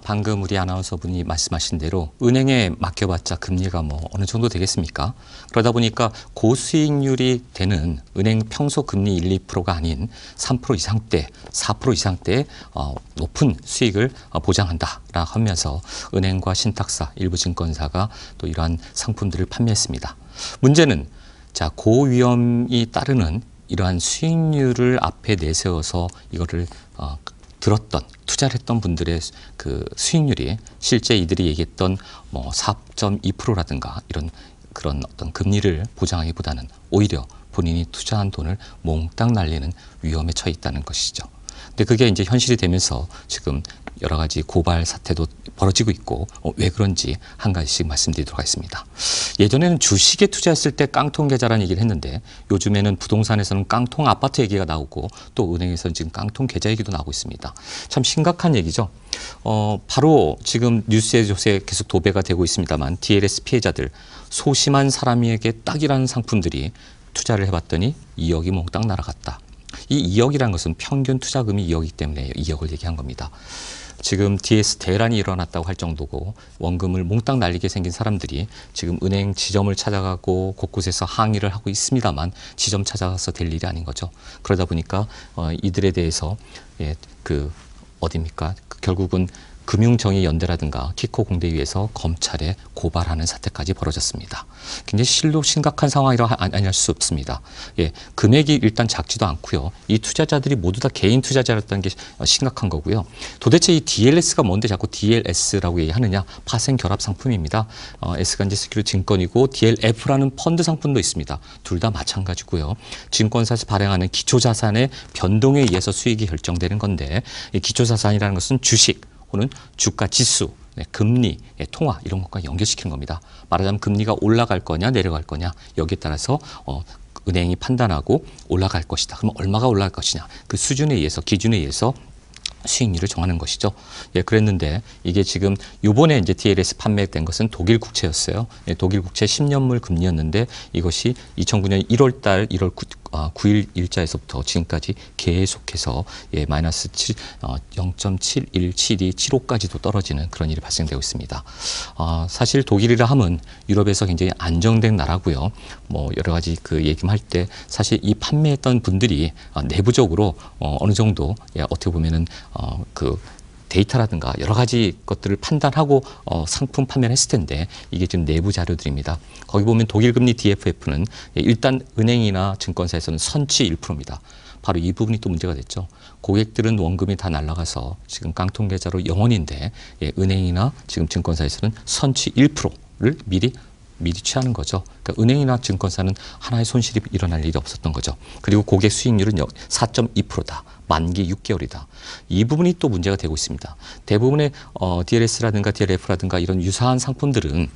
방금 우리 아나운서분이 말씀하신 대로 은행에 맡겨봤자 금리가 뭐 어느 정도 되겠습니까? 그러다 보니까 고수익률이 되는 은행 평소 금리 1, 2%가 아닌 3% 이상대, 4% 이상대의 높은 수익을 보장한다라 하면서 은행과 신탁사, 일부 증권사가 또 이러한 상품들을 판매했습니다. 문제는 자, 고위험이 따르는 이러한 수익률을 앞에 내세워서 이거를 들었던 투자를 했던 분들의 그 수익률이 실제 이들이 얘기했던 뭐 4.2%라든가 이런 그런 어떤 금리를 보장하기보다는 오히려 본인이 투자한 돈을 몽땅 날리는 위험에 처해 있다는 것이죠. 근데 그게 이제 현실이 되면서 지금 여러 가지 고발 사태도 벌어지고 있고 왜 그런지 한 가지씩 말씀드리도록 하겠습니다. 예전에는 주식에 투자했을 때 깡통 계좌라는 얘기를 했는데 요즘에는 부동산에서는 깡통 아파트 얘기가 나오고 또 은행에서는 지금 깡통 계좌 얘기도 나오고 있습니다. 참 심각한 얘기죠. 바로 지금 뉴스에 요새 계속 도배가 되고 있습니다만 DLS 피해자들 소심한 사람에게 딱이라는 상품들이 투자를 해봤더니 2억이 몽땅 날아갔다. 이 2억이라는 것은 평균 투자금이 2억이기 때문에 2억을 얘기한 겁니다. 지금 DS 대란이 일어났다고 할 정도고 원금을 몽땅 날리게 생긴 사람들이 지금 은행 지점을 찾아가고 곳곳에서 항의를 하고 있습니다만 지점 찾아가서 될 일이 아닌 거죠. 그러다 보니까 이들에 대해서 어디입니까? 결국은 금융정의연대라든가 키코 공대위에서 검찰에 고발하는 사태까지 벌어졌습니다. 굉장히 실로 심각한 상황이라 아니할 수 없습니다. 금액이 일단 작지도 않고요. 이 투자자들이 모두 다 개인 투자자였다는 게 심각한 거고요. 도대체 이 DLS가 뭔데 자꾸 DLS라고 얘기하느냐? 파생 결합 상품입니다. S가 이제 스큐리티 증권이고 DLF라는 펀드 상품도 있습니다. 둘 다 마찬가지고요. 증권사에서 발행하는 기초자산의 변동에 의해서 수익이 결정되는 건데 이 기초자산이라는 것은 주식 혹은 주가 지수, 금리, 통화 이런 것과 연결시키는 겁니다. 말하자면 금리가 올라갈 거냐 내려갈 거냐 여기에 따라서 은행이 판단하고 올라갈 것이다. 그럼 얼마가 올라갈 것이냐 그 수준에 의해서 기준에 의해서 수익률을 정하는 것이죠. 그랬는데 이게 지금 요번에 이제 DLS 판매된 것은 독일 국채였어요. 독일 국채 10년물 금리였는데 이것이 2009년 1월 달 1월 9일 일자에서부터 지금까지 계속해서 마이너스 0.717275까지도 떨어지는 그런 일이 발생되고 있습니다. 사실 독일이라 하면 유럽에서 굉장히 안정된 나라고요. 뭐 여러 가지 그 얘기만 할 때 사실 이 판매했던 분들이 내부적으로 어느 정도 어떻게 보면은 그 데이터라든가 여러 가지 것들을 판단하고 상품 판매를 했을 텐데 이게 지금 내부 자료들입니다. 거기 보면 독일 금리 DFF는 일단 은행이나 증권사에서는 선취 1%입니다. 바로 이 부분이 또 문제가 됐죠. 고객들은 원금이 다 날아가서 지금 깡통 계좌로 0원인데 은행이나 지금 증권사에서는 선취 1%를 미리 취하는 거죠. 그러니까 은행이나 증권사는 하나의 손실이 일어날 일이 없었던 거죠. 그리고 고객 수익률은 4.2%다. 만기 6개월이다. 이 부분이 또 문제가 되고 있습니다. 대부분의 DLS라든가 DLF라든가 이런 유사한 상품들은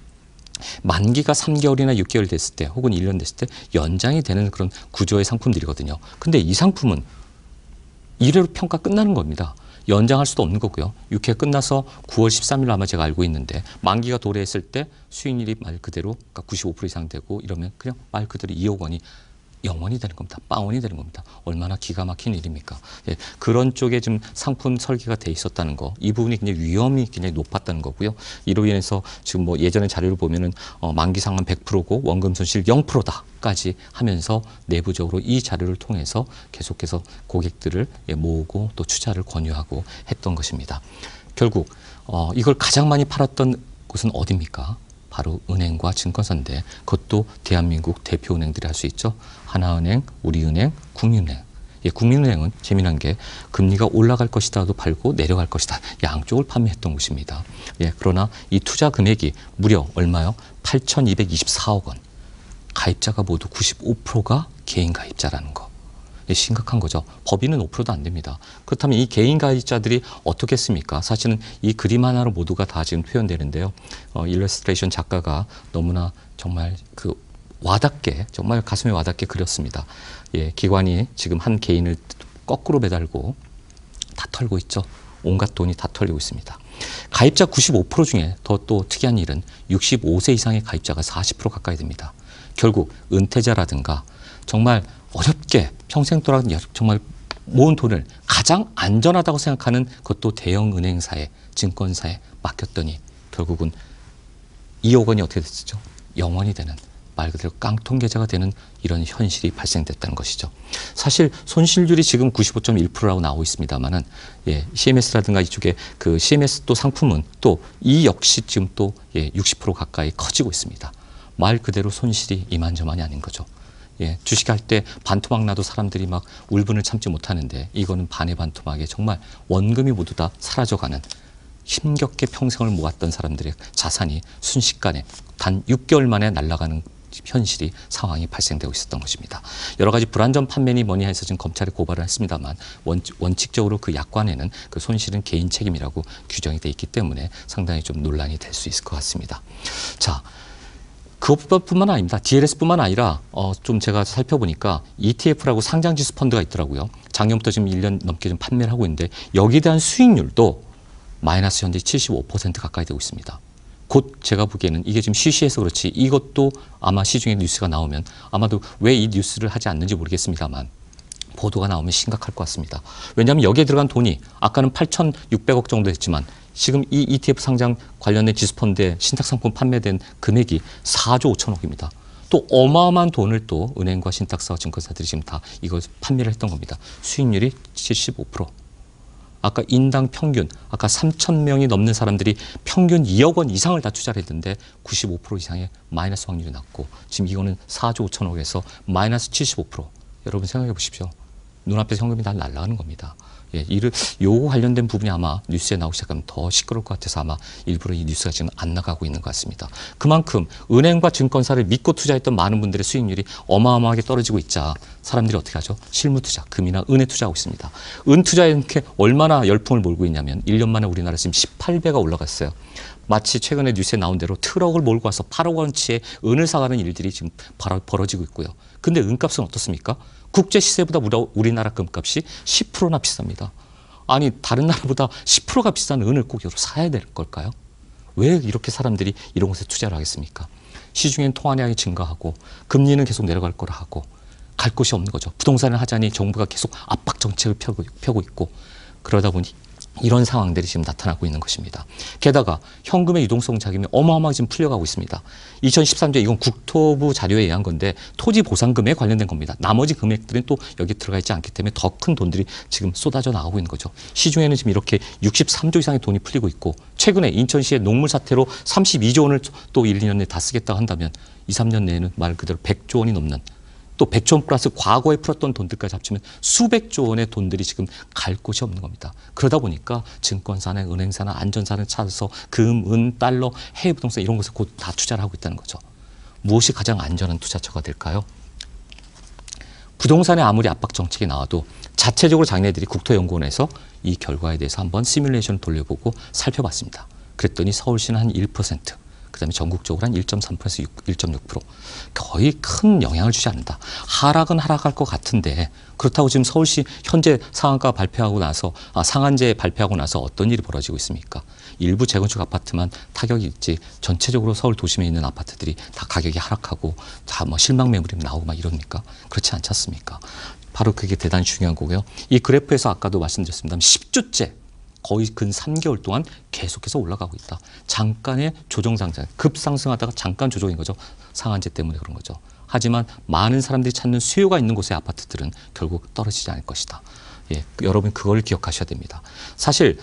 만기가 3개월이나 6개월 됐을 때 혹은 1년 됐을 때 연장이 되는 그런 구조의 상품들이거든요. 근데 이 상품은 1회로 평가 끝나는 겁니다. 연장할 수도 없는 거고요. 6회 끝나서 9월 13일 아마 제가 알고 있는데 만기가 도래했을 때 수익률이 말 그대로 그러니까 95% 이상 되고 이러면 그냥 말 그대로 2억 원이 0원이 되는 겁니다. 빵원이 되는 겁니다. 얼마나 기가 막힌 일입니까? 그런 쪽에 좀 상품 설계가 돼 있었다는 거. 이 부분이 굉장히 위험이 굉장히 높았다는 거고요. 이로 인해서 지금 뭐 예전에 자료를 보면은 만기 상환 100%고 원금 손실 0%다까지 하면서 내부적으로 이 자료를 통해서 계속해서 고객들을 모으고 또 투자를 권유하고 했던 것입니다. 결국 이걸 가장 많이 팔았던 곳은 어디입니까? 바로 은행과 증권사인데 그것도 대한민국 대표은행들이 할 수 있죠. 하나은행, 우리은행, 국민은행. 국민은행은 재미난 게 금리가 올라갈 것이다도 팔고 내려갈 것이다. 양쪽을 판매했던 곳입니다. 그러나 이 투자 금액이 무려 얼마요? 8,224억 원. 가입자가 모두 95%가 개인 가입자라는 거. 심각한 거죠. 법인은 5%도 안 됩니다. 그렇다면 이 개인 가입자들이 어떻게 했습니까? 사실은 이 그림 하나로 모두가 다 지금 표현되는데요. 일러스트레이션 작가가 너무나 정말 와닿게 정말 가슴에 와닿게 그렸습니다. 기관이 지금 한 개인을 거꾸로 매달고 다 털고 있죠. 온갖 돈이 다 털리고 있습니다. 가입자 95% 중에 또 특이한 일은 65세 이상의 가입자가 40% 가까이 됩니다. 결국 은퇴자라든가 정말 어렵게 평생 동안 정말 모은 돈을 가장 안전하다고 생각하는 그것도 대형 은행사에, 증권사에 맡겼더니 결국은 2억 원이 어떻게 됐죠? 0원이 되는, 말 그대로 깡통 계좌가 되는 이런 현실이 발생됐다는 것이죠. 사실 손실률이 지금 95.1%라고 나오고 있습니다만은, CMS라든가 이쪽에 그 CMS 또 상품은 또 이 역시 지금 또 60% 가까이 커지고 있습니다. 말 그대로 손실이 이만저만이 아닌 거죠. 주식할 때 반토막 나도 사람들이 막 울분을 참지 못하는데, 이거는 반의 반토막에 정말 원금이 모두 다 사라져가는, 힘겹게 평생을 모았던 사람들의 자산이 순식간에 단 6개월 만에 날아가는 현실이, 상황이 발생되고 있었던 것입니다. 여러 가지 불안전 판매니 뭐니 해서 지금 검찰에 고발을 했습니다만, 원칙적으로 그 약관에는 그 손실은 개인 책임이라고 규정이 돼 있기 때문에 상당히 좀 논란이 될 수 있을 것 같습니다. 자, 그것뿐만 아닙니다. DLS뿐만 아니라 좀 제가 살펴보니까 ETF라고 상장지수 펀드가 있더라고요. 작년부터 지금 1년 넘게 좀 판매를 하고 있는데, 여기에 대한 수익률도 마이너스 현재 75% 가까이 되고 있습니다. 곧 제가 보기에는 이게 지금 시시해서 그렇지, 이것도 아마 시중에 뉴스가 나오면, 아마도 왜 이 뉴스를 하지 않는지 모르겠습니다만 보도가 나오면 심각할 것 같습니다. 왜냐하면 여기에 들어간 돈이 아까는 8,600억 정도 됐지만, 지금 이 ETF 상장 관련된 지수펀드의 신탁상품 판매된 금액이 4조 5천억입니다. 또 어마어마한 돈을 또 은행과 신탁사와 증권사들이 지금 다 이걸 판매를 했던 겁니다. 수익률이 75%. 아까 인당 평균, 아까 3,000명이 넘는 사람들이 평균 2억 원 이상을 다 투자를 했는데 95% 이상의 마이너스 확률이 났고, 지금 이거는 4조 5천억에서 마이너스 75%. 여러분 생각해 보십시오. 눈앞에 현금이 다 날아가는 겁니다. 요거 관련된 부분이 아마 뉴스에 나오기 시작하면 더 시끄러울 것 같아서 아마 일부러 이 뉴스가 지금 안 나가고 있는 것 같습니다. 그만큼 은행과 증권사를 믿고 투자했던 많은 분들의 수익률이 어마어마하게 떨어지고 있자 사람들이 어떻게 하죠? 실무 투자, 금이나 은에 투자하고 있습니다. 은 투자에 이렇게 얼마나 열풍을 몰고 있냐면 1년 만에 우리나라 지금 18배가 올라갔어요. 마치 최근에 뉴스에 나온 대로 트럭을 몰고 와서 8억 원치의 은을 사가는 일들이 지금 벌어지고 있고요. 근데 은값은 어떻습니까? 국제 시세보다 우리나라 금값이 10%나 비쌉니다. 아니, 다른 나라보다 10%가 비싼 은을 꼭 사야 될 걸까요? 왜 이렇게 사람들이 이런 곳에 투자를 하겠습니까? 시중엔 통화량이 증가하고 금리는 계속 내려갈 거라 하고 갈 곳이 없는 거죠. 부동산을 하자니 정부가 계속 압박 정책을 펴고 있고, 그러다 보니 이런 상황들이 지금 나타나고 있는 것입니다. 게다가 현금의 유동성 자금이 어마어마하게 지금 풀려가고 있습니다. 2013년 이건 국토부 자료에 의한 건데 토지 보상금에 관련된 겁니다. 나머지 금액들은 또 여기 들어가 있지 않기 때문에 더 큰 돈들이 지금 쏟아져 나가고 있는 거죠. 시중에는 지금 이렇게 63조 이상의 돈이 풀리고 있고, 최근에 인천시의 농물 사태로 32조 원을 또 1, 2년 내에 다 쓰겠다고 한다면 2, 3년 내에는 말 그대로 100조 원이 넘는, 또 100조 원 플러스 과거에 풀었던 돈들까지 합치면 수백조 원의 돈들이 지금 갈 곳이 없는 겁니다. 그러다 보니까 증권사나 은행사나 안전사를 찾아서 금, 은, 달러, 해외 부동산 이런 곳에 곧 다 투자를 하고 있다는 거죠. 무엇이 가장 안전한 투자처가 될까요? 부동산에 아무리 압박 정책이 나와도 자체적으로 자기네들이 국토연구원에서 이 결과에 대해서 한번 시뮬레이션을 돌려보고 살펴봤습니다. 그랬더니 서울시는 한 1%, 그다음에 전국적으로 한 1.3%에서 1.6%, 거의 큰 영향을 주지 않는다. 하락은 하락할 것 같은데, 그렇다고 지금 서울시 현재 상한가 발표하고 나서 상한제 발표하고 나서 어떤 일이 벌어지고 있습니까? 일부 재건축 아파트만 타격이 있지 전체적으로 서울 도심에 있는 아파트들이 다 가격이 하락하고 다 뭐 실망 매물이 나오고 막 이럽니까? 그렇지 않지 않습니까? 바로 그게 대단히 중요한 거고요. 이 그래프에서 아까도 말씀드렸습니다. 10주째 거의 근 3개월 동안 계속해서 올라가고 있다. 잠깐의 조정상승, 급상승하다가 잠깐 조정인 거죠. 상한제 때문에 그런 거죠. 하지만 많은 사람들이 찾는 수요가 있는 곳의 아파트들은 결국 떨어지지 않을 것이다. 여러분 그걸 기억하셔야 됩니다. 사실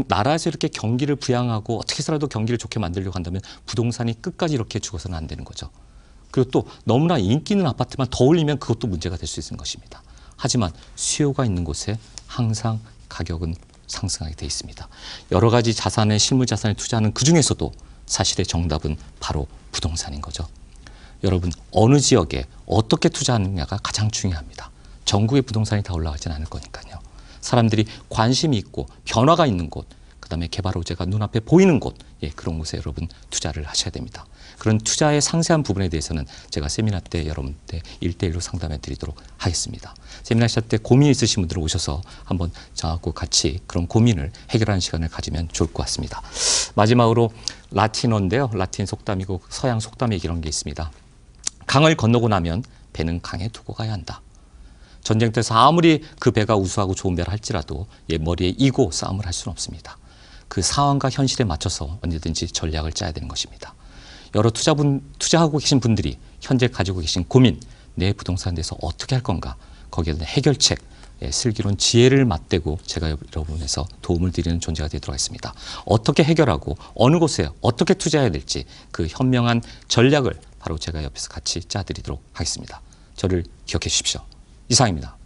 나라에서 이렇게 경기를 부양하고 어떻게 해서라도 경기를 좋게 만들려고 한다면 부동산이 끝까지 이렇게 죽어서는 안 되는 거죠. 그리고 또 너무나 인기 있는 아파트만 더 올리면 그것도 문제가 될 수 있는 것입니다. 하지만 수요가 있는 곳에 항상 가격은 상승하게 돼 있습니다. 여러 가지 자산에 실물 자산에 투자하는 그 중에서도 사실의 정답은 바로 부동산인 거죠. 여러분 어느 지역에 어떻게 투자하느냐가 가장 중요합니다. 전국의 부동산이 다 올라가지는 않을 거니까요. 사람들이 관심이 있고 변화가 있는 곳, 그다음에 개발 호재가 눈앞에 보이는 곳, 그런 곳에 여러분 투자를 하셔야 됩니다. 그런 투자의 상세한 부분에 대해서는 제가 세미나 때 여러분들 1대1로 상담해 드리도록 하겠습니다. 세미나 시작 때 고민 있으신 분들 오셔서 한번 저하고 같이 그런 고민을 해결하는 시간을 가지면 좋을 것 같습니다. 마지막으로 라틴어인데요. 라틴 속담이고 서양 속담이 이런 게 있습니다. 강을 건너고 나면 배는 강에 두고 가야 한다. 전쟁터에서 아무리 그 배가 우수하고 좋은 배라 할지라도 머리에 이고 싸움을 할 수는 없습니다. 그 상황과 현실에 맞춰서 언제든지 전략을 짜야 되는 것입니다. 여러 투자하고 계신 분들이 현재 가지고 계신 고민, 내 부동산에 대해서 어떻게 할 건가, 거기에 대한 해결책, 슬기로운 지혜를 맞대고 제가 여러분에서 도움을 드리는 존재가 되도록 하겠습니다. 어떻게 해결하고 어느 곳에 어떻게 투자해야 될지 그 현명한 전략을 바로 제가 옆에서 같이 짜드리도록 하겠습니다. 저를 기억해 주십시오. 이상입니다.